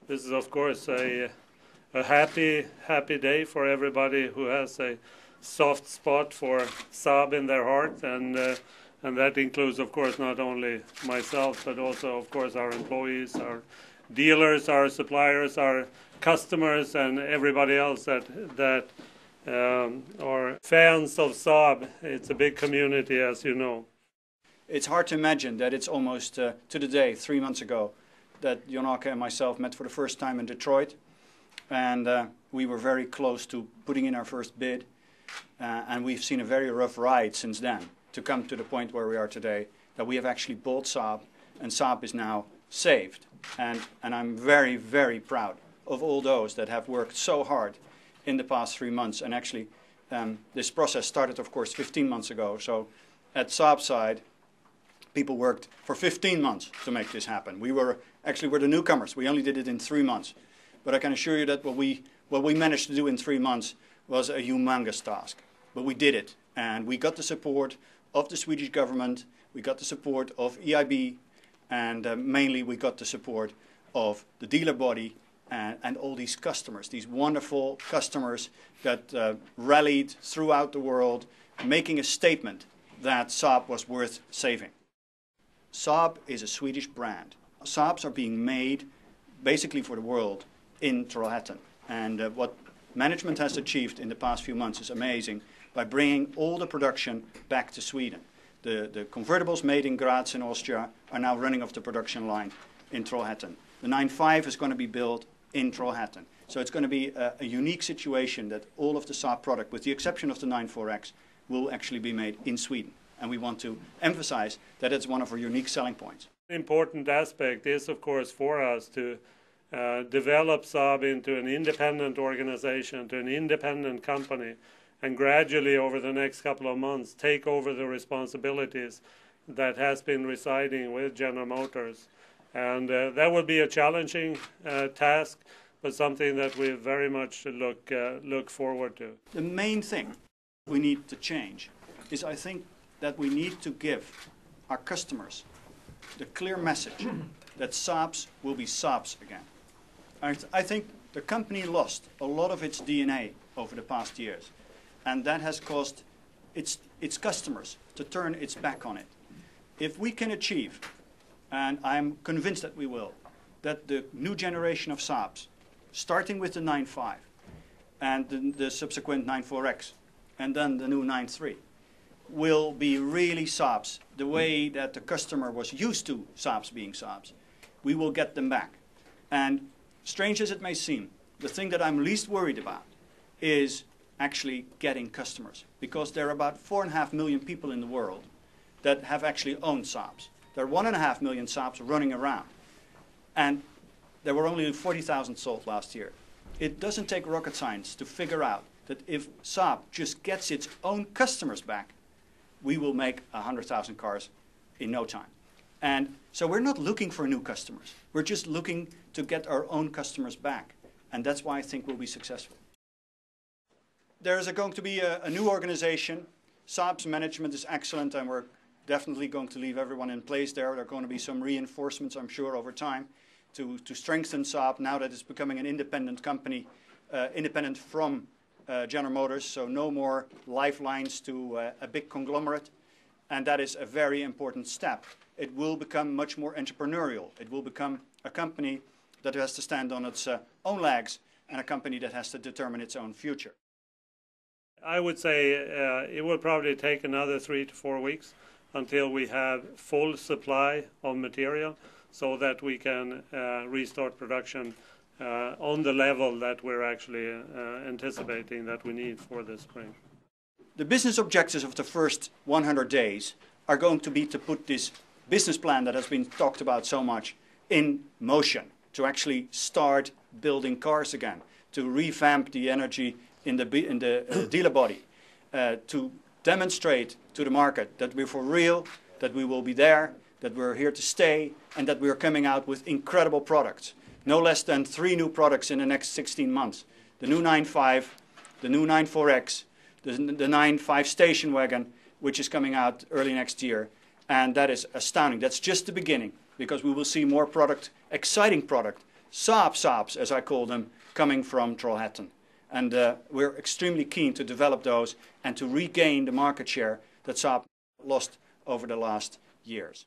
This is, of course, a happy day for everybody who has a soft spot for Saab in their heart, and that includes, of course, not only myself, but also, of course, our employees, our dealers, our suppliers, our customers, and everybody else that are fans of Saab. It's a big community, as you know. It's hard to imagine that it's almost to the day, 3 months ago, that Jonsson and myself met for the first time in Detroit, and we were very close to putting in our first bid, and we've seen a very rough ride since then to come to the point where we are today, that we have actually bought Saab, and Saab is now saved. And I'm very, very proud of all those that have worked so hard in the past 3 months. And actually, this process started, of course, 15 months ago. So at Saab's side, people worked for 15 months to make this happen. We're the newcomers. We only did it in 3 months. But I can assure you that what we managed to do in 3 months was a humongous task. But we did it, and we got the support of the Swedish government, we got the support of EIB, and mainly we got the support of the dealer body and all these customers, these wonderful customers that rallied throughout the world, making a statement that Saab was worth saving. Saab is a Swedish brand. Saabs are being made basically for the world in Trollhättan. And what management has achieved in the past few months is amazing by bringing all the production back to Sweden. The convertibles made in Graz in Austria are now running off the production line in Trollhättan. The 9.5 is going to be built in Trollhättan. So it's going to be a unique situation that all of the Saab product, with the exception of the 9.4X, will actually be made in Sweden. And we want to emphasize that it's one of our unique selling points. An important aspect is, of course, for us to develop Saab into an independent organization, to an independent company, and gradually over the next couple of months take over the responsibilities that has been residing with General Motors. And that will be a challenging task, but something that we very much look forward to. The main thing we need to change is, I think, that we need to give our customers the clear message that Saabs will be Saabs again. I think the company lost a lot of its DNA over the past years, and that has caused its customers to turn its back on it. If we can achieve, and I'm convinced that we will, that the new generation of Saabs, starting with the 9.5 and the subsequent 9.4X and then the new 9.3, will be really Saabs, the way that the customer was used to Saabs being Saabs. We will get them back. And strange as it may seem, the thing that I'm least worried about is actually getting customers, because there are about 4.5 million people in the world that have actually owned Saabs. There are 1.5 million Saabs running around, and there were only 40,000 sold last year. It doesn't take rocket science to figure out that if Saab just gets its own customers back, we will make 100,000 cars in no time. And so we're not looking for new customers. We're just looking to get our own customers back. And that's why I think we'll be successful. There is going to be a new organization. Saab's management is excellent, and we're definitely going to leave everyone in place there. There are going to be some reinforcements, I'm sure, over time to strengthen Saab now that it's becoming an independent company, independent from General Motors, so no more lifelines to a big conglomerate, and that is a very important step. It will become much more entrepreneurial. It will become a company that has to stand on its own legs, and a company that has to determine its own future. I would say it will probably take another 3 to 4 weeks until we have full supply of material so that we can restart production on the level that we're actually anticipating that we need for this spring. The business objectives of the first 100 days are going to be to put this business plan that has been talked about so much in motion, to actually start building cars again, to revamp the energy in the dealer body, to demonstrate to the market that we're for real, that we will be there, that we're here to stay, and that we're coming out with incredible products. No less than 3 new products in the next 16 months. The new 9.5, the new 9.4X, the 9.5 station wagon, which is coming out early next year. And that is astounding. That's just the beginning, because we will see more product, exciting product, Saabs, as I call them, coming from Trollhättan. And we're extremely keen to develop those and to regain the market share that Saab lost over the last years.